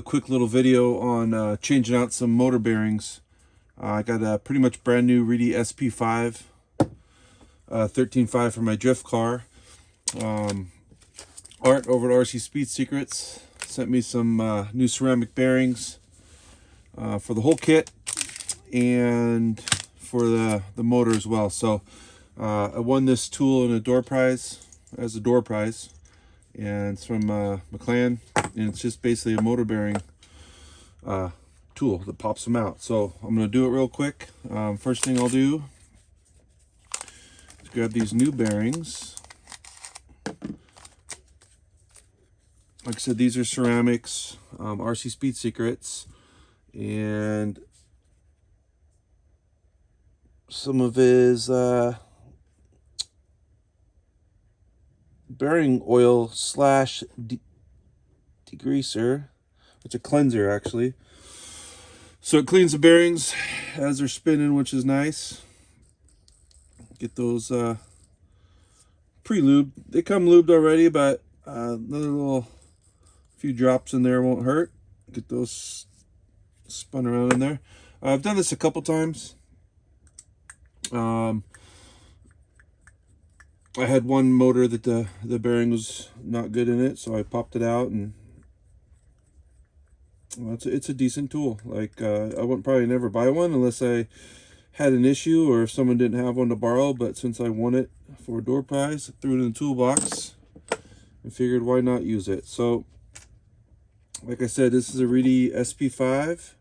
A quick little video on changing out some motor bearings. I got a pretty much brand new Reedy SP5 13.5 for my drift car. Art over at RC Speed Secrets sent me some new ceramic bearings for the whole kit and for the motor as well. So I won this tool in a door prize, as a door prize, and it's from McLaren, and it's just basically a motor bearing tool that pops them out. So I'm going to do it real quick. First thing I'll do is grab these new bearings. Like I said, these are ceramics, RC Speed Secrets, and some of his bearing oil slash degreaser. It's a cleanser, actually. So it cleans the bearings as they're spinning, which is nice. Get those pre-lubed. They come lubed already, but another little few drops in there won't hurt. Get those spun around in there. I've done this a couple times. I had one motor that the bearing was not good in it, so I popped it out, and well, it's a decent tool. Like I wouldn't probably never buy one unless I had an issue or if someone didn't have one to borrow, but since I won it for a door prize, I threw it in the toolbox and figured why not use it. So like I said, this is a Reedy SP5.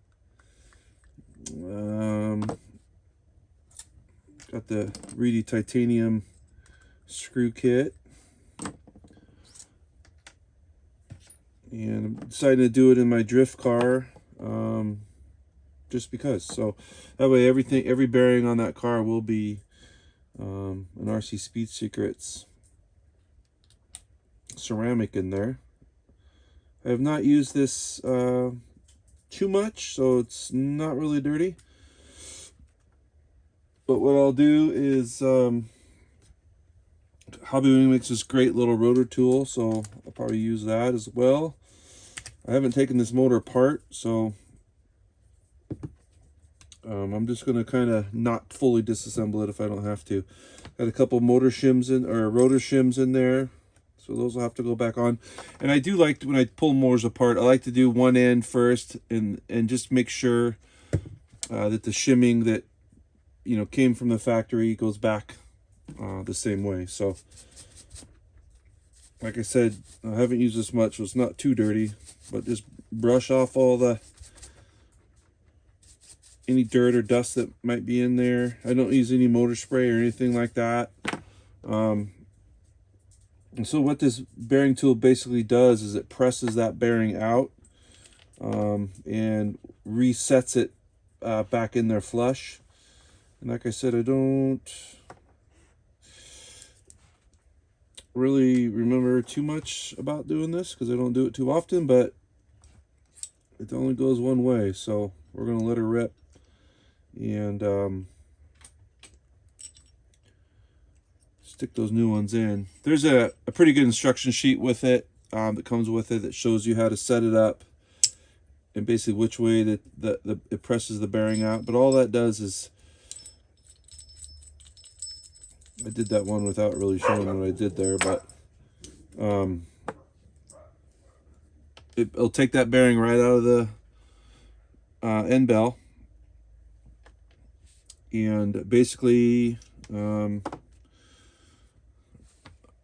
Got the Reedy titanium screw kit, and I'm deciding to do it in my drift car just because. So that way every bearing on that car will be an RC Speed Secrets ceramic in there. I have not used this too much, so it's not really dirty. But what I'll do is Hobbywing makes this great little rotor tool, so I'll probably use that as well. I haven't taken this motor apart, so I'm just going to kind of not fully disassemble it if I don't have to. Got a couple motor shims in, or rotor shims in there, so those will have to go back on. And I do like, when I pull motors apart, I like to do one end first and just make sure that the shimming that, you know, came from the factory goes back the same way. So like I said, I haven't used this much, so it's not too dirty, but just brush off all any dirt or dust that might be in there. I don't use any motor spray or anything like that. And so what this bearing tool basically does is it presses that bearing out and resets it back in there flush. And like I said, I don't really remember too much about doing this because I don't do it too often, but it only goes one way, so we're going to let her rip. And stick those new ones in. There's a pretty good instruction sheet with it that comes with it that shows you how to set it up and basically which way that it presses the bearing out. But all that does is, I did that one without really showing what I did there, but it'll take that bearing right out of the end bell, and basically I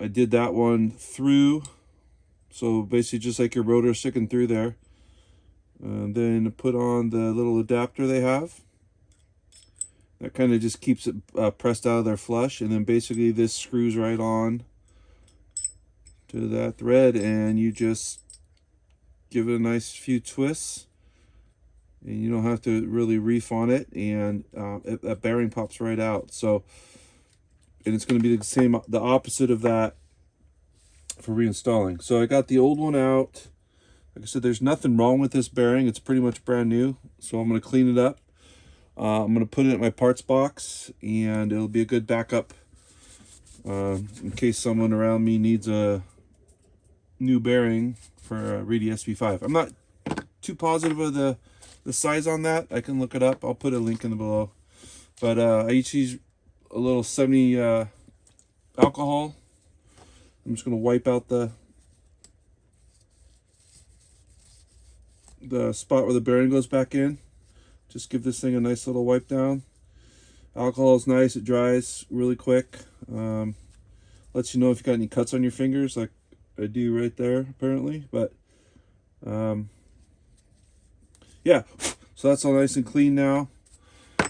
did that one through, so basically just like your rotor sticking through there, and then put on the little adapter they have. That kind of just keeps it pressed out of there flush, and then basically this screws right on to that thread, and you just give it a nice few twists, and you don't have to really reef on it, and that bearing pops right out. So, and it's going to be the opposite of that for reinstalling. So I got the old one out. Like I said, there's nothing wrong with this bearing. It's pretty much brand new. So I'm going to clean it up. I'm going to put it in my parts box, and it'll be a good backup in case someone around me needs a new bearing for a Reedy SP5. I'm not too positive of the size on that, I can look it up. I'll put a link in the below. But I each use a little 70 alcohol. I'm just going to wipe out the spot where the bearing goes back in. Just give this thing a nice little wipe down. Alcohol is nice, it dries really quick. Lets you know if you got any cuts on your fingers, like I do right there apparently. But yeah, so that's all nice and clean now.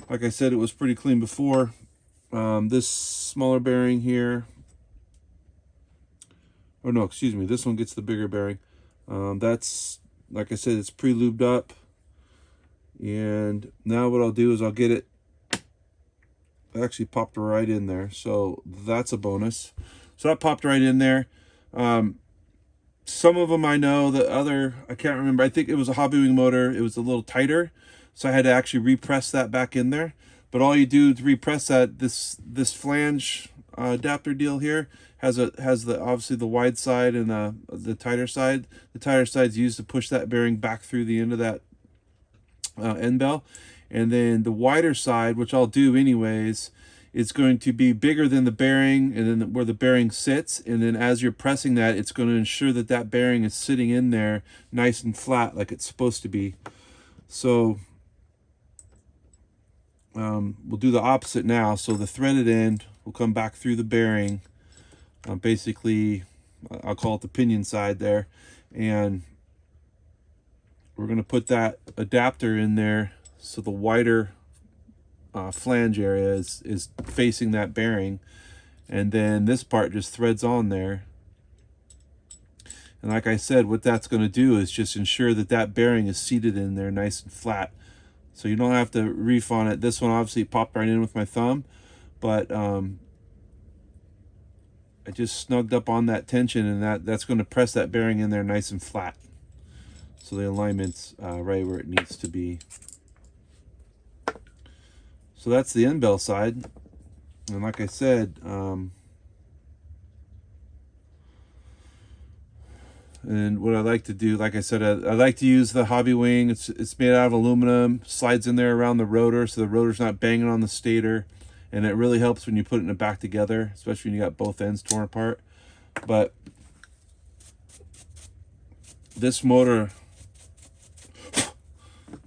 Like I said, it was pretty clean before. This smaller bearing here, oh no, excuse me, this one gets the bigger bearing. That's, like I said, it's pre-lubed up. And now what I'll do is I'll get it actually popped right in there, so that's a bonus. So that popped right in there. Some of them I know, the other I can't remember. I think it was a Hobbywing motor. It was a little tighter, so I had to actually repress that back in there. But all you do to repress that, this flange adapter deal here has the obviously the wide side and the tighter side. The tighter side's used to push that bearing back through the end of that end bell, and then the wider side, which I'll do anyways, it's going to be bigger than the bearing, and then where the bearing sits, and then as you're pressing that, it's going to ensure that that bearing is sitting in there nice and flat like it's supposed to be. So we'll do the opposite now. So the threaded end will come back through the bearing, basically I'll call it the pinion side there, and we're going to put that adapter in there so the wider flange area is facing that bearing, and then this part just threads on there. And like I said, what that's going to do is just ensure that that bearing is seated in there nice and flat, so you don't have to reef on it. This one obviously popped right in with my thumb, but I just snugged up on that tension, and that's going to press that bearing in there nice and flat, so the alignment's right where it needs to be. So that's the end bell side. And like I said, and what I like to do, like I said, I like to use the Hobbywing. It's made out of aluminum, slides in there around the rotor, so the rotor's not banging on the stator, and it really helps when you put it back together, especially when you got both ends torn apart. But this motor,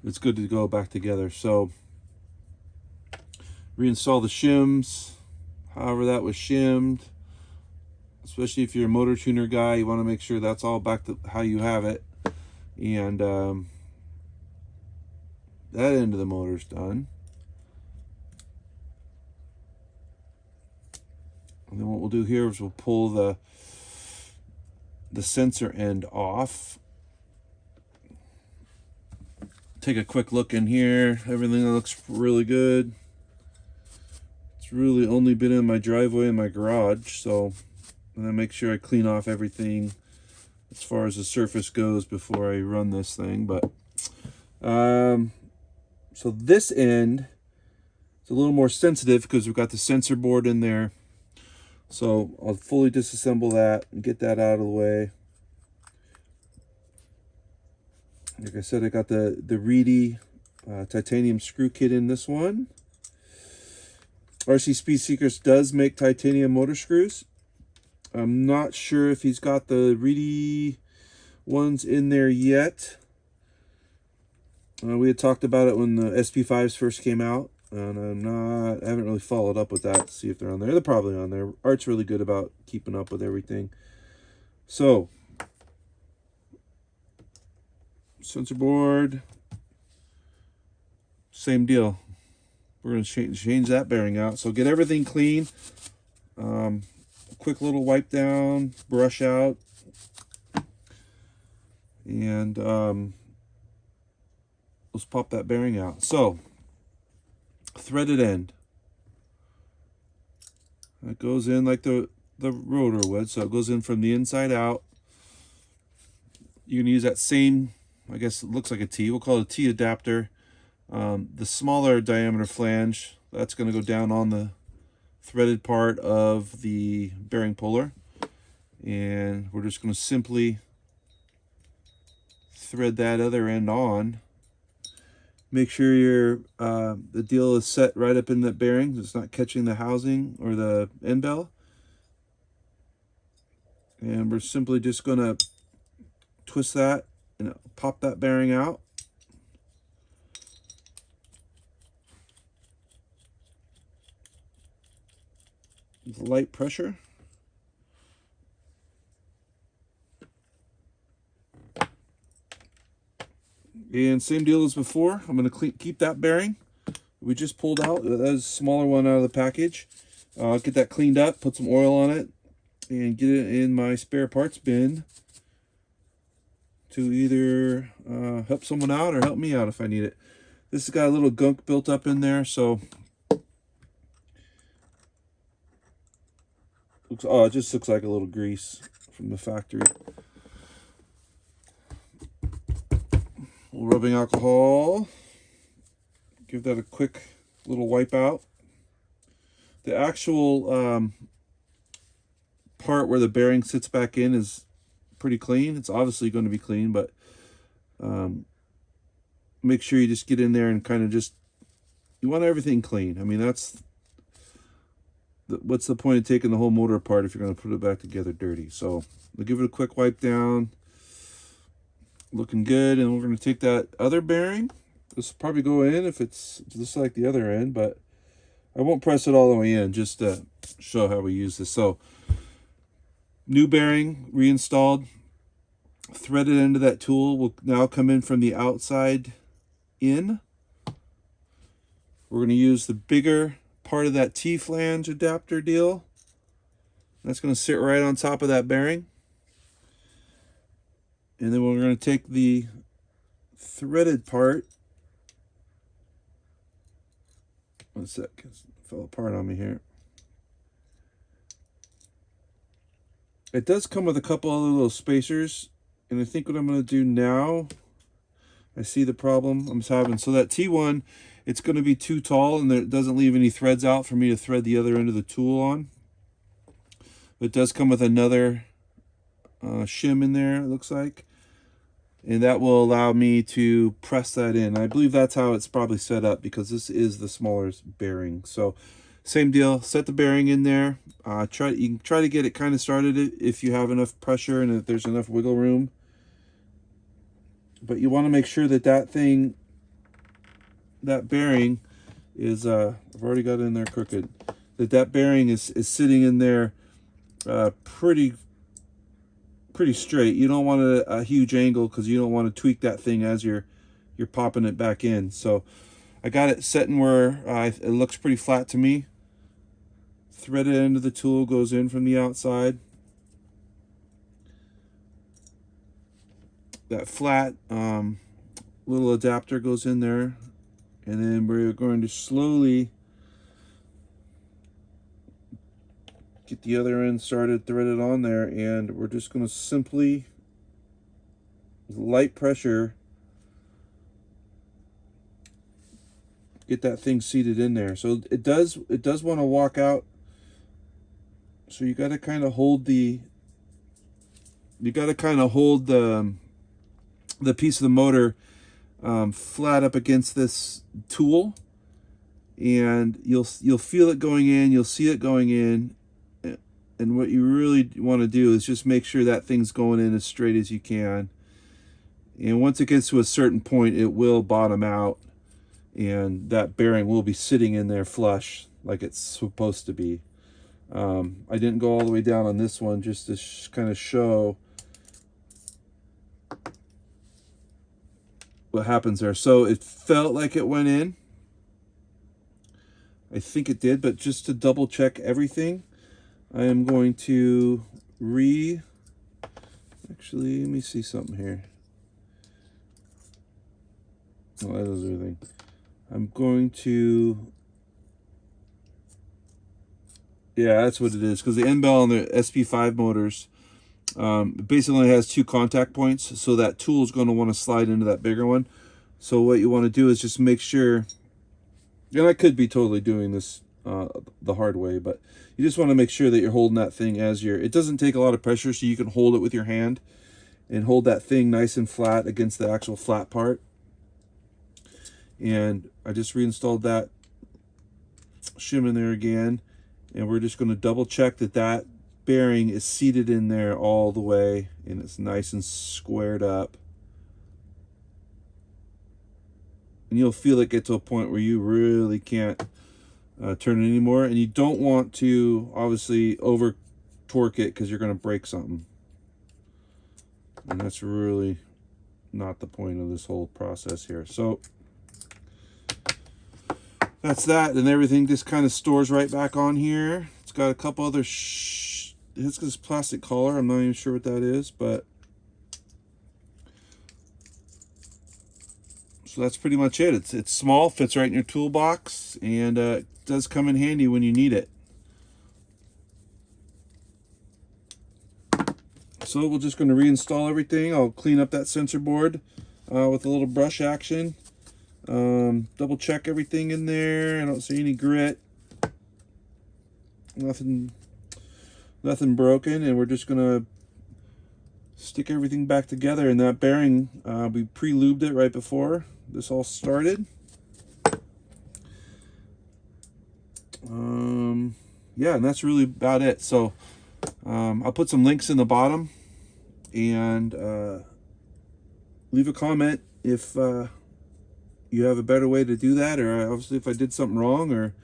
it's good to go back together. So reinstall the shims, however that was shimmed. Especially if you're a motor tuner guy, you want to make sure that's all back to how you have it. And that end of the motor's done. And then what we'll do here is we'll pull the sensor end off. Take a quick look in here. Everything looks really good. It's really only been in my driveway and my garage, so I'm gonna make sure I clean off everything as far as the surface goes before I run this thing. But so this end is a little more sensitive because we've got the sensor board in there. So I'll fully disassemble that and get that out of the way. Like I said, I got the Reedy titanium screw kit in this one. RC Speed Secrets does make titanium motor screws. I'm not sure if he's got the Reedy ones in there yet. We had talked about it when the SP5s first came out, and I haven't really followed up with that to see if they're on there. They're probably on there. Art's really good about keeping up with everything. So, sensor board, same deal. We're going to change that bearing out. So get everything clean. Quick little wipe down, brush out, and let's pop that bearing out. So, threaded end. It goes in like the rotor would, so it goes in from the inside out. You can use that same, I guess it looks like a T. We'll call it a T adapter. The smaller diameter flange, that's going to go down on the threaded part of the bearing puller, and we're just going to simply thread that other end on. Make sure your the deal is set right up in that bearing. It's not catching the housing or the end bell. And we're simply just going to twist that and pop that bearing out. With light pressure. And same deal as before. I'm going to keep that bearing we just pulled out. That is a smaller one out of the package. I'll get that cleaned up, put some oil on it, and get it in my spare parts bin to either help someone out or help me out if I need it. This has got a little gunk built up in there, so it just looks like a little grease from the factory. Rubbing alcohol. Give that a quick little wipe out. The actual part where the bearing sits back in is pretty clean. It's obviously going to be clean, but make sure you just get in there and kind of you want everything clean. I mean, what's the point of taking the whole motor apart if you're going to put it back together dirty? So we'll give it a quick wipe down. Looking good. And we're going to take that other bearing. This will probably go in if it's just like the other end, but I won't press it all the way in, just to show how we use this. So new bearing reinstalled, threaded into that tool will now come in from the outside in. We're going to use the bigger part of that T-flange adapter deal. That's going to sit right on top of that bearing. And then we're going to take the threaded part. One sec, it fell apart on me here. It does come with a couple other little spacers, and I think what I'm going to do now, I see the problem I'm having. So that T1, it's going to be too tall, and it doesn't leave any threads out for me to thread the other end of the tool on. But it does come with another shim in there, it looks like. And that will allow me to press that in. I believe that's how it's probably set up, because this is the smaller bearing. So same deal, set the bearing in there. You can try to get it kind of started if you have enough pressure and if there's enough wiggle room. But you want to make sure that that bearing is, I've already got it in there crooked, that bearing is sitting in there pretty straight. You don't want a huge angle, because you don't want to tweak that thing as you're popping it back in. So I got it setting where it looks pretty flat to me. Threaded end of the tool goes in from the outside. That flat little adapter goes in there, and then we're going to slowly get the other end started, threaded on there, and we're just going to simply, with light pressure, get that thing seated in there. So it does want to walk out. So you got to kind of hold the piece of the motor flat up against this tool, and you'll feel it going in, you'll see it going in. And what you really want to do is just make sure that thing's going in as straight as you can. And once it gets to a certain point, it will bottom out, and that bearing will be sitting in there flush like it's supposed to be. I didn't go all the way down on this one, just to kind of show what happens there. So it felt like it went in. I think it did, but just to double check everything, I am going to actually, let me see something here. Oh, that does everything. I'm going to, yeah, that's what it is, because the endbell on the SP5 motors basically only has 2 contact points, so that tool is going to want to slide into that bigger one. So what you want to do is just make sure, and I could be totally doing this the hard way, but you just want to make sure that you're holding that thing as it doesn't take a lot of pressure, so you can hold it with your hand and hold that thing nice and flat against the actual flat part. And I just reinstalled that shim in there again, and we're just going to double check that that bearing is seated in there all the way and it's nice and squared up. And you'll feel it get to a point where you really can't turn it anymore, and you don't want to obviously over torque it because you're going to break something, and that's really not the point of this whole process here. So that's that, and everything just kind of stores right back on here. It's got a couple other it's got this plastic collar. I'm not even sure what that is, but so that's pretty much it. It's small, fits right in your toolbox, and it does come in handy when you need it. So we're just going to reinstall everything. I'll clean up that sensor board with a little brush action. Double check everything in there. I don't see any grit. Nothing broken, and we're just gonna stick everything back together. And that bearing, we pre-lubed it right before this all started. Yeah, and that's really about it. So I'll put some links in the bottom, and leave a comment if you have a better way to do that, or obviously if I did something wrong, or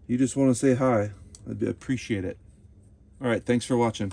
you just want to say hi. I'd appreciate it. All right, thanks for watching.